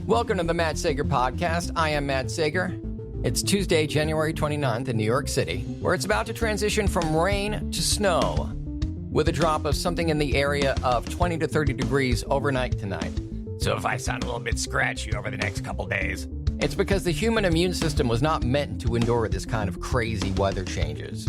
Welcome to the Matt Sager Podcast. I am Matt Sager. It's Tuesday, January 29th in New York City, where it's about to transition from rain to snow, with a drop of something in the area of 20 to 30 degrees overnight tonight. So if I sound a little bit scratchy over the next couple days, it's because the human immune system was not meant to endure this kind of crazy weather changes.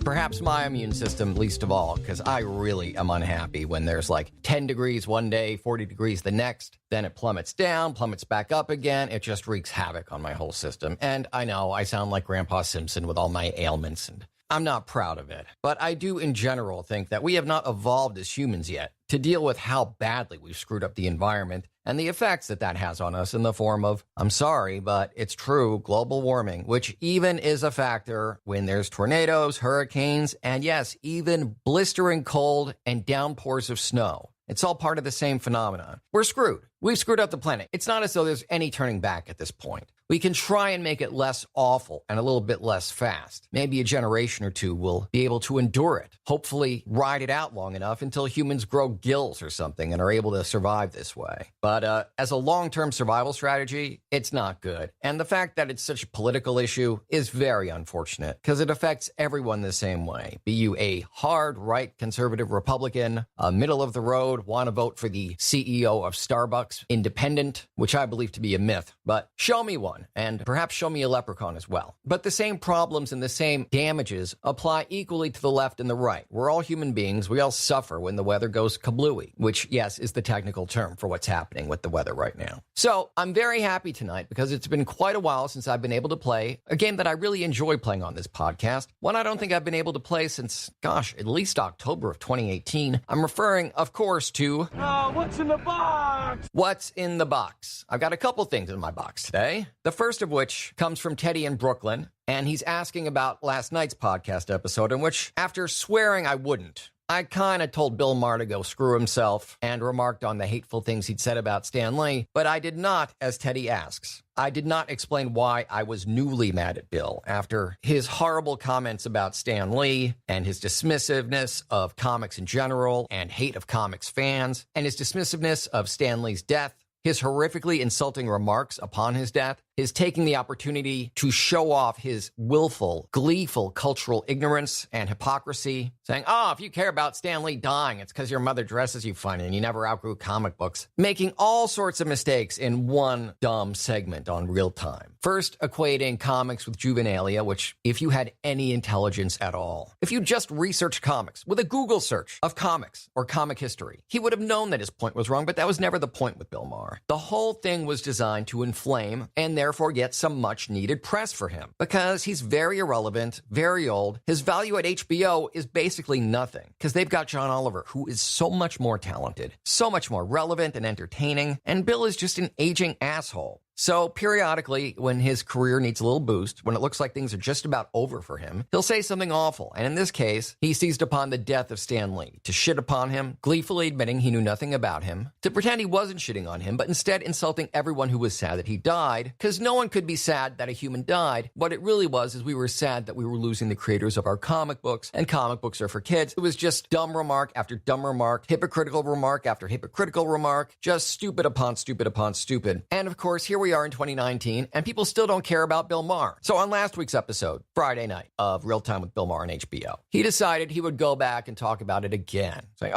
Perhaps my immune system least of all, because I really am unhappy when there's like 10 degrees one day, 40 degrees the next, then it plummets down, plummets back up again. It just wreaks havoc on my whole system. And I know I sound like Grandpa Simpson with all my ailments, and I'm not proud of it. But I do in general think that we have not evolved as humans yet to deal with how badly we've screwed up the environment and the effects that that has on us in the form of, I'm sorry, but it's true, global warming, which even is a factor when there's tornadoes, hurricanes, and yes, even blistering cold and downpours of snow. It's all part of the same phenomenon. We're screwed. We've screwed up the planet. It's not as though there's any turning back at this point. We can try and make it less awful and a little bit less fast. Maybe a generation or two will be able to endure it. Hopefully ride it out long enough until humans grow gills or something and are able to survive this way. But as a long-term survival strategy, it's not good. And the fact that it's such a political issue is very unfortunate because it affects everyone the same way. Be you a hard right conservative Republican, a middle of the road, want to vote for the CEO of Starbucks, independent, which I believe to be a myth, but show me one. And perhaps show me a leprechaun as well. But the same problems and the same damages apply equally to the left and the right. We're all human beings. We all suffer when the weather goes kablooey, which, yes, is the technical term for what's happening with the weather right now. So I'm very happy tonight because it's been quite a while since I've been able to play a game that I really enjoy playing on this podcast. One I don't think I've been able to play since, gosh, at least October of 2018. I'm referring, of course, to... what's in the box? What's in the box? I've got a couple things in my box today. The first of which comes from Teddy in Brooklyn, and he's asking about last night's podcast episode in which, after swearing I wouldn't, I kind of told Bill Maher to go screw himself and remarked on the hateful things he'd said about Stan Lee, but I did not, as Teddy asks. I did not explain why I was newly mad at Bill after his horrible comments about Stan Lee and his dismissiveness of comics in general and hate of comics fans and his dismissiveness of Stan Lee's death, his horrifically insulting remarks upon his death, his taking the opportunity to show off his willful, gleeful cultural ignorance and hypocrisy, saying, if you care about Stan Lee dying, it's because your mother dresses you funny and you never outgrew comic books, making all sorts of mistakes in one dumb segment on Real Time. First, equating comics with juvenilia, which, if you had any intelligence at all, if you just researched comics with a Google search of comics or comic history, he would have known that his point was wrong, but that was never the point with Bill Maher. The whole thing was designed to inflame and therefore get some much-needed press for him. Because he's very irrelevant, very old, his value at HBO is basically nothing. Because they've got John Oliver, who is so much more talented, so much more relevant and entertaining, and Bill is just an aging asshole. So periodically, when his career needs a little boost, when it looks like things are just about over for him, he'll say something awful. And in this case, he seized upon the death of Stan Lee to shit upon him, gleefully admitting he knew nothing about him, to pretend he wasn't shitting on him, but instead insulting everyone who was sad that he died, because no one could be sad that a human died. What it really was is we were sad that we were losing the creators of our comic books, and comic books are for kids. It was just dumb remark after dumb remark, hypocritical remark after hypocritical remark, just stupid upon stupid upon stupid. And of course, here we are in 2019, and people still don't care about Bill Maher. So on last week's episode, Friday night of Real Time with Bill Maher on HBO, he decided he would go back and talk about it again. Saying,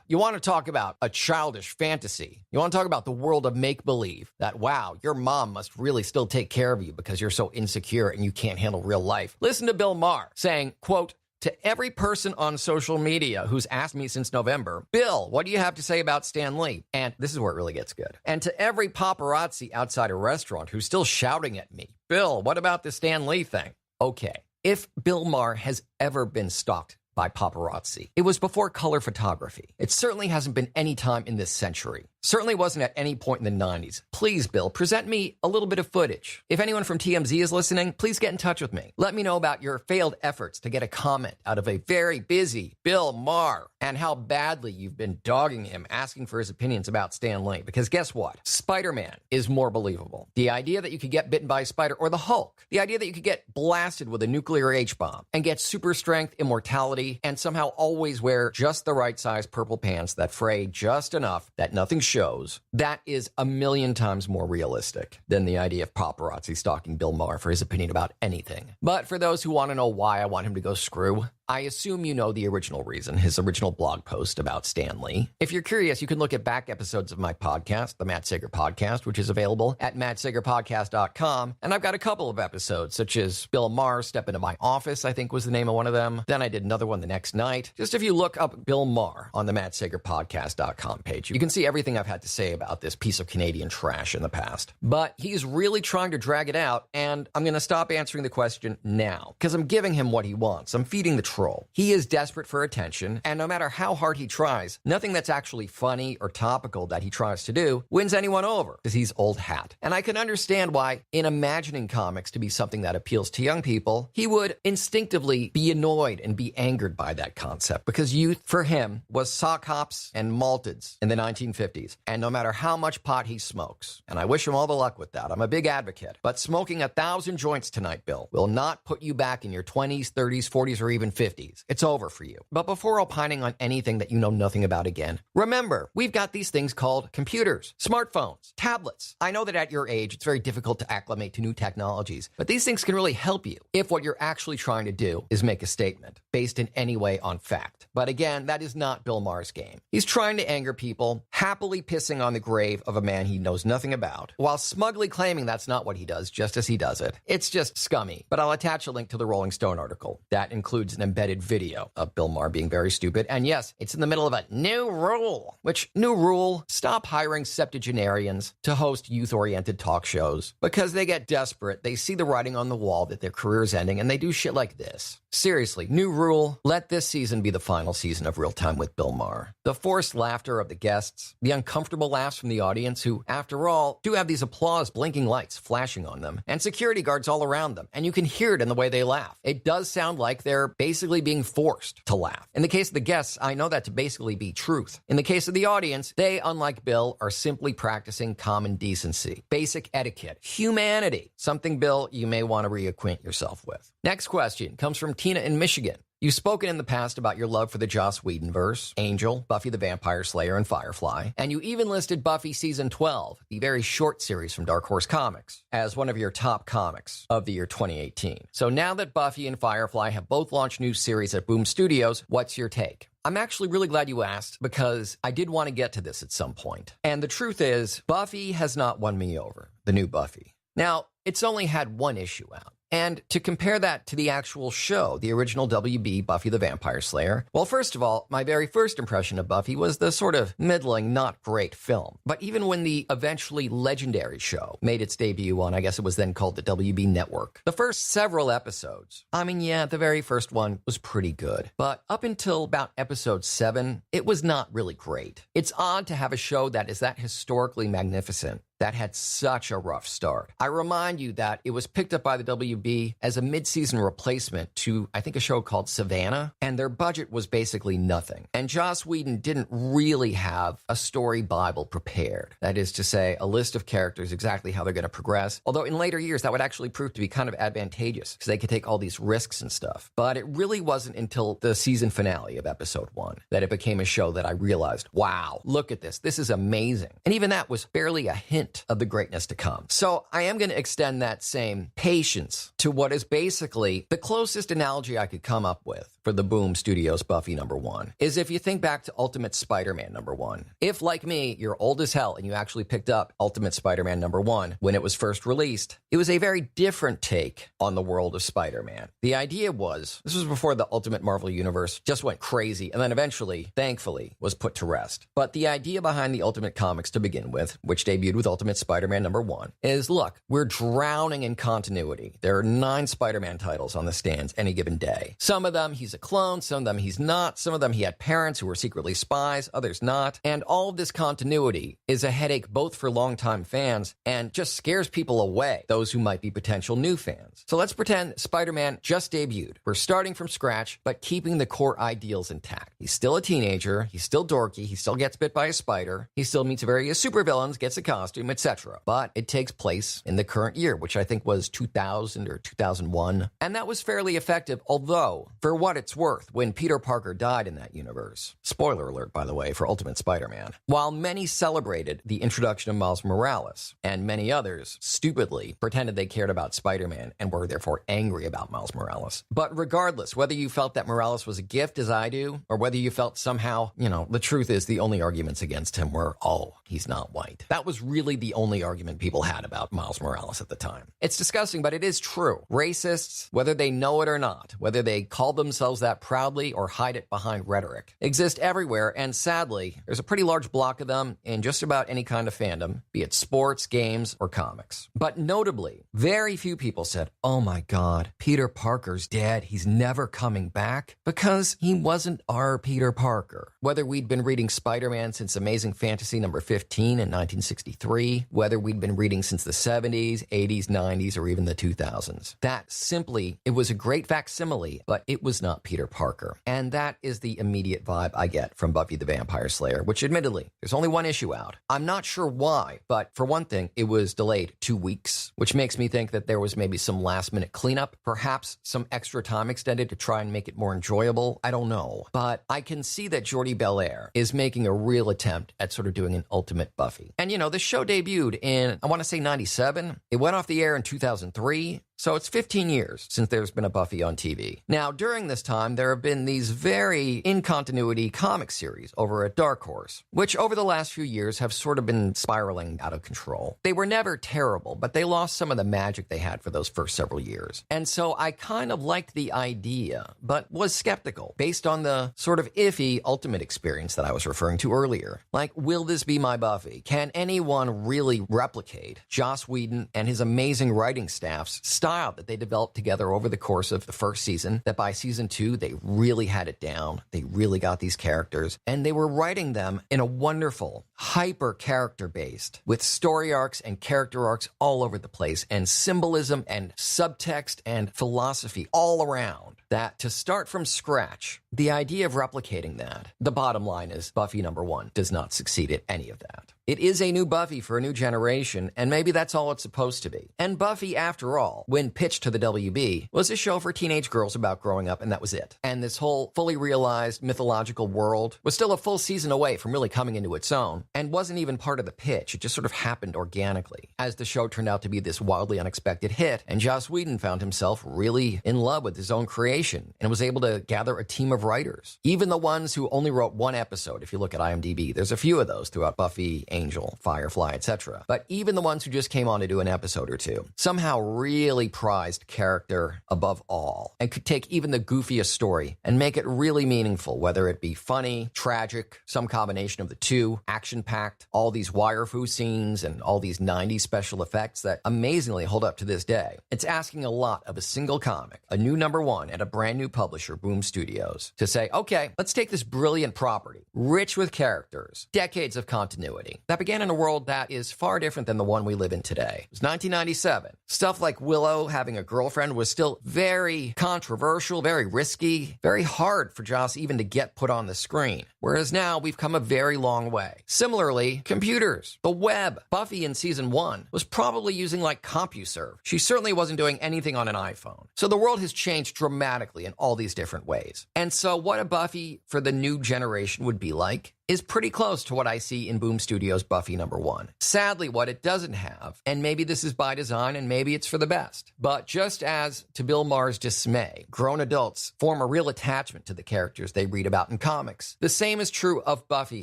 you want to talk about a childish fantasy. You want to talk about the world of make-believe, that, wow, your mom must really still take care of you because you're so insecure and you can't handle real life. Listen to Bill Maher saying, quote, "To every person on social media who's asked me since November, Bill, what do you have to say about Stan Lee?" And this is where it really gets good. "And to every paparazzi outside a restaurant who's still shouting at me, Bill, what about the Stan Lee thing?" Okay, if Bill Maher has ever been stalked by paparazzi, it was before color photography. It certainly hasn't been any time in this century. Certainly wasn't at any point in the 90s. Please, Bill, present me a little bit of footage. If anyone from TMZ is listening, please get in touch with me. Let me know about your failed efforts to get a comment out of a very busy Bill Maher and how badly you've been dogging him, asking for his opinions about Stan Lee. Because guess what? Spider-Man is more believable. The idea that you could get bitten by a spider, or the Hulk, the idea that you could get blasted with a nuclear H-bomb and get super strength, immortality, and somehow always wear just the right size purple pants that fray just enough that nothing shows, that is a million times more realistic than the idea of paparazzi stalking Bill Maher for his opinion about anything. But for those who want to know why I want him to go screw, I assume you know the original reason, his original blog post about Stan Lee. If you're curious, you can look at back episodes of my podcast, the Matt Sager Podcast, which is available at mattsagerpodcast.com. And I've got a couple of episodes, such as Bill Maher Step Into My Office, I think was the name of one of them. Then I did another one the next night. Just if you look up Bill Maher on the mattsagerpodcast.com page, you can see everything I've had to say about this piece of Canadian trash in the past. But he's really trying to drag it out, and I'm going to stop answering the question now, because I'm giving him what he wants. I'm feeding the troll. He is desperate for attention, and no matter how hard he tries, nothing that's actually funny or topical that he tries to do wins anyone over, because he's old hat. And I can understand why, in imagining comics to be something that appeals to young people, he would instinctively be annoyed and be angered by that concept, because youth, for him, was sock hops and malteds in the 1950s, and no matter how much pot he smokes, and I wish him all the luck with that, I'm a big advocate, but smoking 1,000 joints tonight, Bill, will not put you back in your 20s, 30s, 40s, or even 50s. It's over for you. But before opining on anything that you know nothing about again, remember, we've got these things called computers, smartphones, tablets. I know that at your age, it's very difficult to acclimate to new technologies, but these things can really help you if what you're actually trying to do is make a statement based in any way on fact. But again, that is not Bill Maher's game. He's trying to anger people, happily pissing on the grave of a man he knows nothing about, while smugly claiming that's not what he does, just as he does it. It's just scummy. But I'll attach a link to the Rolling Stone article. That includes an embedded video of Bill Maher being very stupid. And yes, it's in the middle of a new rule. Which, new rule, stop hiring septuagenarians to host youth-oriented talk shows. Because they get desperate, they see the writing on the wall that their career is ending, and they do shit like this. Seriously, new rule, let this season be the final season of Real Time with Bill Maher. The forced laughter of the guests, the uncomfortable laughs from the audience who, after all, do have these applause blinking lights flashing on them, and security guards all around them, and you can hear it in the way they laugh. It does sound like they're basically being forced to laugh. In the case of the guests, I know that to basically be truth. In the case of the audience, they, unlike Bill, are simply practicing common decency, basic etiquette, humanity, something, Bill, you may want to reacquaint yourself with. Next question comes from Tina in Michigan. You've spoken in the past about your love for the Joss Whedon verse, Angel, Buffy the Vampire Slayer, and Firefly, and you even listed Buffy Season 12, the very short series from Dark Horse Comics, as one of your top comics of the year 2018. So now that Buffy and Firefly have both launched new series at Boom Studios, what's your take? I'm actually really glad you asked, because I did want to get to this at some point. And the truth is, Buffy has not won me over, the new Buffy. Now, it's only had one issue out. And to compare that to the actual show, the original WB Buffy the Vampire Slayer, well, first of all, my very first impression of Buffy was the sort of middling, not great film. But even when the eventually legendary show made its debut on, I guess it was then called the WB Network, the first several episodes, I mean, yeah, the very first one was pretty good. But up until about episode 7, it was not really great. It's odd to have a show that is that historically magnificent that had such a rough start. I remind you that it was picked up by the WB as a mid-season replacement to, I think, a show called Savannah, and their budget was basically nothing. And Joss Whedon didn't really have a story Bible prepared. That is to say, a list of characters, exactly how they're going to progress. Although in later years, that would actually prove to be kind of advantageous, because they could take all these risks and stuff. But it really wasn't until the season finale of episode 1 that it became a show that I realized, wow, look at this. This is amazing. And even that was barely a hint of the greatness to come. So I am going to extend that same patience to what is basically the closest analogy I could come up with for the Boom Studios Buffy #1 is if you think back to Ultimate Spider-Man #1. If, like me, you're old as hell and you actually picked up Ultimate Spider-Man #1 when it was first released, it was a very different take on the world of Spider-Man. The idea was, this was before the Ultimate Marvel Universe just went crazy and then eventually, thankfully, was put to rest. But the idea behind the Ultimate Comics to begin with, which debuted with Ultimate Spider-Man #1, is, look, we're drowning in continuity. There are 9 Spider-Man titles on the stands any given day. Some of them he's a clone, some of them he's not, some of them he had parents who were secretly spies, others not. And all of this continuity is a headache both for longtime fans and just scares people away, those who might be potential new fans. So let's pretend Spider-Man just debuted. We're starting from scratch, but keeping the core ideals intact. He's still a teenager, he's still dorky, he still gets bit by a spider, he still meets various supervillains, gets a costume, etc. But it takes place in the current year, which I think was 2000 or 2001. And that was fairly effective, although, for what it's worth, when Peter Parker died in that universe, spoiler alert, by the way, for Ultimate Spider-Man, while many celebrated the introduction of Miles Morales, and many others stupidly pretended they cared about Spider-Man and were therefore angry about Miles Morales. But regardless, whether you felt that Morales was a gift, as I do, or whether you felt somehow, the truth is the only arguments against him were, oh, he's not white. That was really the only argument people had about Miles Morales at the time. It's disgusting, but it is true. Racists, whether they know it or not, whether they call themselves that proudly or hide it behind rhetoric, exist everywhere, and sadly, there's a pretty large block of them in just about any kind of fandom, be it sports, games, or comics. But notably, very few people said, oh my God, Peter Parker's dead. He's never coming back, because he wasn't our Peter Parker. Whether we'd been reading Spider-Man since Amazing Fantasy number 15 in 1963, whether we'd been reading since the 70s, 80s, 90s, or even the 2000s. That simply, it was a great facsimile, but it was not Peter Parker. And that is the immediate vibe I get from Buffy the Vampire Slayer, which admittedly, there's only one issue out. I'm not sure why, but for one thing, it was delayed 2 weeks, which makes me think that there was maybe some last-minute cleanup, perhaps some extra time extended to try and make it more enjoyable. I don't know. But I can see that Jordi Belair is making a real attempt at sort of doing an ultimate Buffy. And the show debuted in, I want to say 97. It went off the air in 2003. So it's 15 years since there's been a Buffy on TV. Now, during this time, there have been these very in-continuity comic series over at Dark Horse, which over the last few years have sort of been spiraling out of control. They were never terrible, but they lost some of the magic they had for those first several years. And so I kind of liked the idea, but was skeptical based on the sort of iffy ultimate experience that I was referring to earlier. Like, will this be my Buffy? Can anyone really replicate Joss Whedon and his amazing writing staff's style that they developed together over the course of the first season, that by season 2, they really had it down. They really got these characters, and they were writing them in a wonderful, hyper character based, with story arcs and character arcs all over the place, and symbolism and subtext and philosophy all around. That to start from scratch, the idea of replicating that, the bottom line is Buffy #1 does not succeed at any of that. It is a new Buffy for a new generation, and maybe that's all it's supposed to be. And Buffy, after all, when pitched to the WB, was a show for teenage girls about growing up, and that was it. And this whole fully realized mythological world was still a full season away from really coming into its own, and wasn't even part of the pitch. It just sort of happened organically, as the show turned out to be this wildly unexpected hit, and Joss Whedon found himself really in love with his own creation, and was able to gather a team of writers. Even the ones who only wrote one episode, if you look at IMDb, there's a few of those throughout Buffy, Angel, Firefly, etc. But even the ones who just came on to do an episode or two somehow really prized character above all, and could take even the goofiest story and make it really meaningful, whether it be funny, tragic, some combination of the two, action-packed, all these wire-fu scenes and all these 90s special effects that amazingly hold up to this day. It's asking a lot of a single comic, a new #1 at a brand new publisher, Boom Studios, to say, okay, let's take this brilliant property, rich with characters, decades of continuity, that began in a world that is far different than the one we live in today. It was 1997. Stuff like Willow having a girlfriend was still very controversial, very risky, very hard for Joss even to get put on the screen. Whereas now we've come a very long way. Similarly, computers, the web. Buffy in season 1 was probably using like CompuServe. She certainly wasn't doing anything on an iPhone. So the world has changed dramatically in all these different ways. And so what a Buffy for the new generation would be like is pretty close to what I see in Boom Studios' Buffy #1. Sadly, what it doesn't have, and maybe this is by design and maybe it's for the best, but just as to Bill Maher's dismay, grown adults form a real attachment to the characters they read about in comics. The same is true of Buffy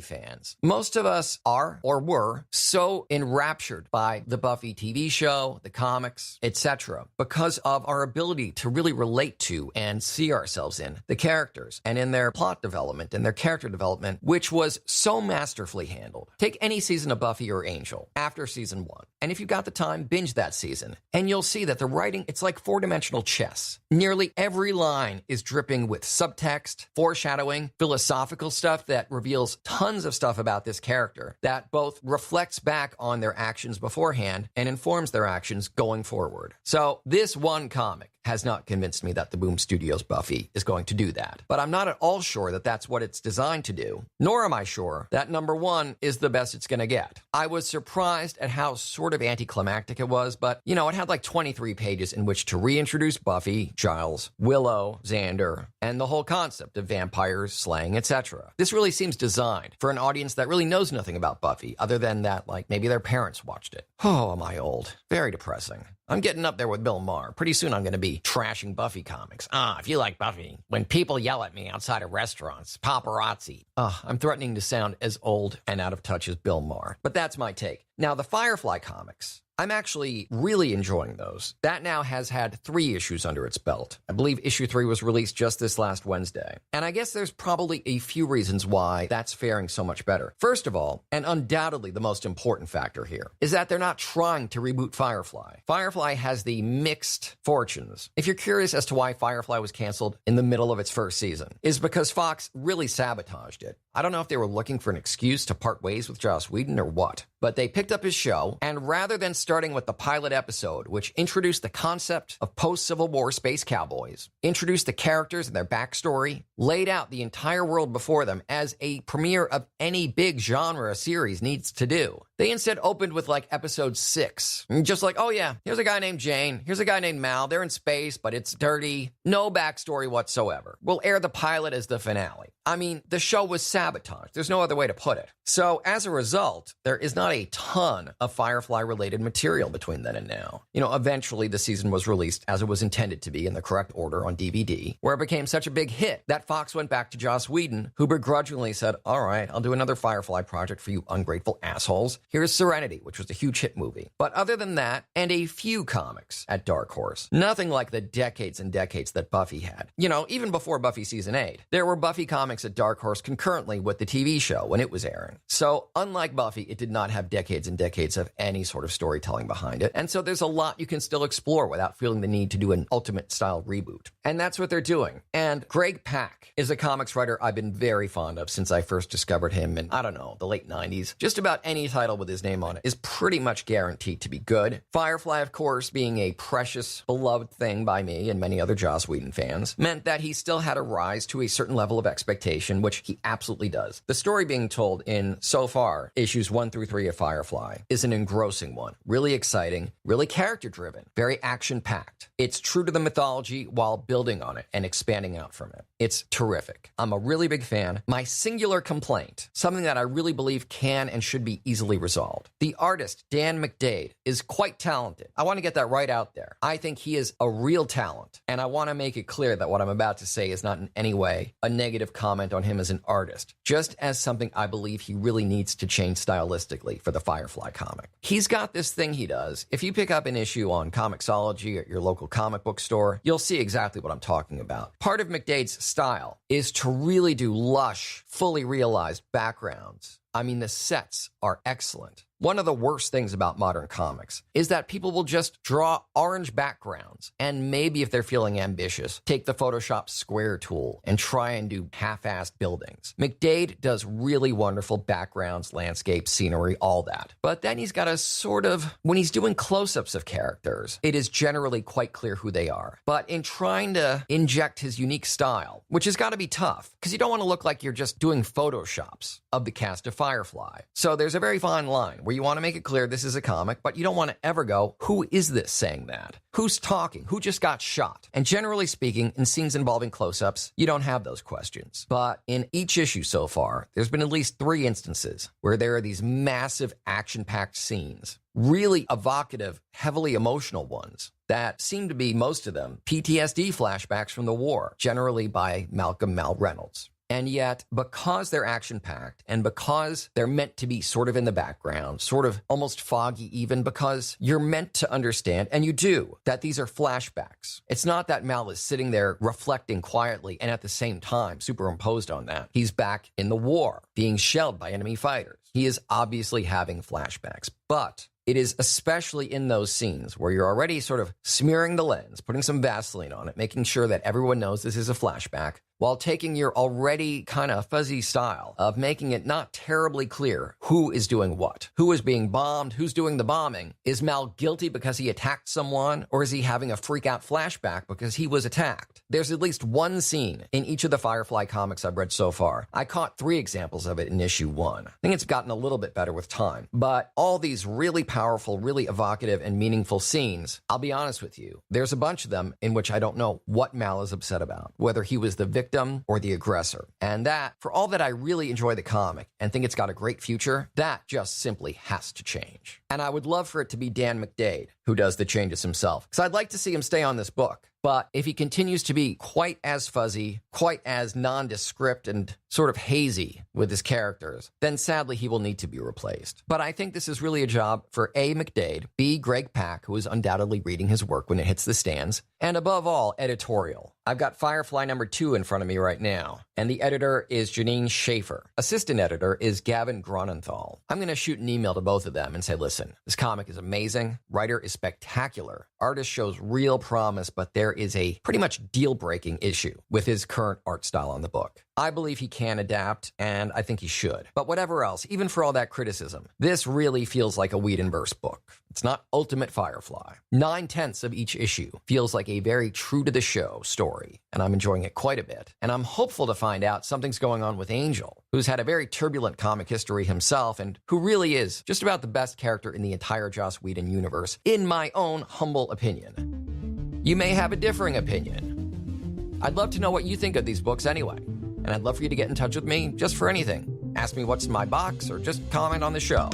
fans. Most of us are, or were, so enraptured by the Buffy TV show, the comics, etc., because of our ability to really relate to and see ourselves in the characters and in their plot development and their character development, which was so masterfully handled. Take any season of Buffy or Angel after season 1, and if you got the time, binge that season, and you'll see that the writing, it's like four-dimensional chess. Nearly every line is dripping with subtext, foreshadowing, philosophical stuff that reveals tons of stuff about this character that both reflects back on their actions beforehand and informs their actions going forward. So this one comic has not convinced me that the Boom Studios Buffy is going to do that. But I'm not at all sure that that's what it's designed to do, nor am I sure that number 1 is the best it's going to get. I was surprised at how sort of anticlimactic it was, but, it had like 23 pages in which to reintroduce Buffy, Giles, Willow, Xander, and the whole concept of vampires, slaying, etc. This really seems designed for an audience that really knows nothing about Buffy, other than that, like, maybe their parents watched it. Oh, am I old? Very depressing. I'm getting up there with Bill Maher. Pretty soon I'm going to be trashing Buffy comics. If you like Buffy, when people yell at me outside of restaurants, paparazzi. I'm threatening to sound as old and out of touch as Bill Maher. But that's my take. Now, the Firefly comics, I'm actually really enjoying those. That now has had 3 issues under its belt. I believe issue 3 was released just this last Wednesday. And I guess there's probably a few reasons why that's faring so much better. First of all, and undoubtedly the most important factor here, is that they're not trying to reboot Firefly. Firefly has the mixed fortunes. If you're curious as to why Firefly was canceled in the middle of its first season, is because Fox really sabotaged it. I don't know if they were looking for an excuse to part ways with Joss Whedon or what, but they picked up his show, and rather than starting with the pilot episode, which introduced the concept of post-Civil War space cowboys, introduced the characters and their backstory, laid out the entire world before them as a premiere of any big genre series needs to do, they instead opened with like episode 6. Just like, oh yeah, here's a guy named Jane, here's a guy named Mal, they're in space, but it's dirty, no backstory whatsoever. We'll air the pilot as the finale. I mean, the show was sabotaged. There's no other way to put it. So as a result, there is not a ton of Firefly-related material between then and now. Eventually the season was released as it was intended to be in the correct order on DVD, where it became such a big hit that Fox went back to Joss Whedon, who begrudgingly said, all right, I'll do another Firefly project for you ungrateful assholes. Here's Serenity, which was a huge hit movie. But other than that, and a few comics at Dark Horse, nothing like the decades and decades that Buffy had. Even before Buffy Season 8, there were Buffy comics at Dark Horse concurrently with the TV show when it was airing. So, unlike Buffy, it did not have decades and decades of any sort of storytelling behind it. And so there's a lot you can still explore without feeling the need to do an Ultimate-style reboot. And that's what they're doing. And Greg Pak is a comics writer I've been very fond of since I first discovered him in, the late 90s. Just about any title with his name on it is pretty much guaranteed to be good. Firefly, of course, being a precious, beloved thing by me and many other Joss Whedon fans, meant that he still had to rise to a certain level of expectation, which he absolutely does. The story being told in, so far, issues 1 through 3 of Firefly is an engrossing one. Really exciting, really character-driven, very action-packed. It's true to the mythology while building on it and expanding out from it. It's terrific. I'm a really big fan. My singular complaint, something that I really believe can and should be easily resolved. The artist, Dan McDade, is quite talented. I want to get that right out there. I think he is a real talent, and I want to make it clear that what I'm about to say is not in any way a negative comment on him as an artist, just as something I believe he really needs to change stylistically for the Firefly comic. He's got this thing he does. If you pick up an issue on Comixology at your local comic book store, you'll see exactly what I'm talking about. Part of McDade's style is to really do lush, fully realized backgrounds. I mean, the sets are excellent. One of the worst things about modern comics is that people will just draw orange backgrounds and maybe, if they're feeling ambitious, take the Photoshop square tool and try and do half-assed buildings. McDade does really wonderful backgrounds, landscapes, scenery, all that. But then he's got a sort of, when he's doing close-ups of characters, it is generally quite clear who they are. But in trying to inject his unique style, which has got to be tough, because you don't want to look like you're just doing Photoshops of the cast of Firefly. So there's a very fine line where you want to make it clear this is a comic, but you don't want to ever go, who is this saying that? Who's talking? Who just got shot? And generally speaking, in scenes involving close-ups, you don't have those questions. But in each issue so far, there's been at least 3 instances where there are these massive action-packed scenes, really evocative, heavily emotional ones that seem to be, most of them, PTSD flashbacks from the war, generally by Malcolm Mal Reynolds. And yet, because they're action-packed and because they're meant to be sort of in the background, sort of almost foggy even, because you're meant to understand, and you do, that these are flashbacks. It's not that Mal is sitting there reflecting quietly and at the same time, superimposed on that, he's back in the war, being shelled by enemy fighters. He is obviously having flashbacks, but It is especially in those scenes where you're already sort of smearing the lens, putting some Vaseline on it, making sure that everyone knows this is a flashback, while taking your already kind of fuzzy style of making it not terribly clear who is doing what, who is being bombed, who's doing the bombing. Is Mal guilty because he attacked someone, or is he having a freak-out flashback because he was attacked? There's at least one scene in each of the Firefly comics I've read so far. I caught 3 examples of it in issue 1. I think it's gotten a little bit better with time. But all these really powerful, really evocative, and meaningful scenes, I'll be honest with you, there's a bunch of them in which I don't know what Mal is upset about, whether he was the victim or the aggressor. And that, for all that I really enjoy the comic and think it's got a great future, that just simply has to change. And I would love for it to be Dan McDade who does the changes himself, because I'd like to see him stay on this book. But if he continues to be quite as fuzzy, quite as nondescript and sort of hazy with his characters, then sadly he will need to be replaced. But I think this is really a job for A, McDade, B, Greg Pak, who is undoubtedly reading his work when it hits the stands, and above all, editorial. I've got Firefly number 2 in front of me right now, and the editor is Janine Schaefer. Assistant editor is Gavin Gronenthal. I'm going to shoot an email to both of them and say, listen, this comic is amazing, writer is spectacular, artist shows real promise, but there is a pretty much deal-breaking issue with his current art style on the book. I believe he can adapt, and I think he should. But whatever else, even for all that criticism, this really feels like a Whedon-verse book. It's not Ultimate Firefly. 9/10 of each issue feels like a very true-to-the-show story, and I'm enjoying it quite a bit. And I'm hopeful to find out something's going on with Angel, who's had a very turbulent comic history himself, and who really is just about the best character in the entire Joss Whedon universe, in my own humble opinion. You may have a differing opinion. I'd love to know what you think of these books anyway. And I'd love for you to get in touch with me just for anything. Ask me what's in my box or just comment on the show.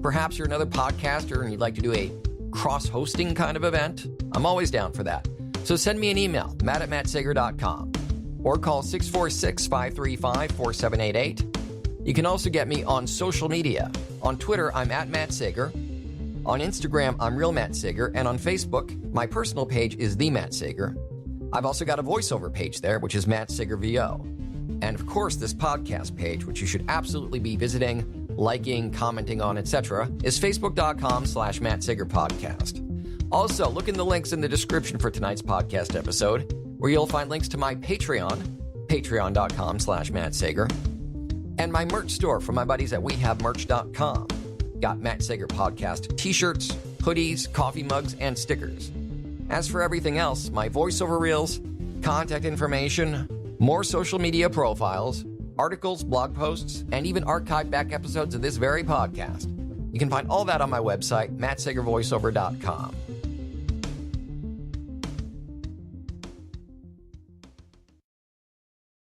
Perhaps you're another podcaster and you'd like to do a cross-hosting kind of event. I'm always down for that. So send me an email, matt@mattsager.com, or call 646-535-4788. You can also get me on social media. On Twitter, I'm @MattSager. On Instagram, I'm Real Matt Sager. And on Facebook, my personal page is The Matt Sager. I've also got a voiceover page there, which is Matt Sager VO. And of course, this podcast page, which you should absolutely be visiting, liking, commenting on, etc., is facebook.com/Matt Sager Podcast. Also, look in the links in the description for tonight's podcast episode, where you'll find links to my Patreon, patreon.com/Matt Sager, and my merch store from my buddies at wehavemerch.com. Got Matt Sager Podcast t-shirts, hoodies, coffee mugs, and stickers. As for everything else, my voiceover reels, contact information, more social media profiles, articles, blog posts, and even archived back episodes of this very podcast. You can find all that on my website, mattsagervoiceover.com.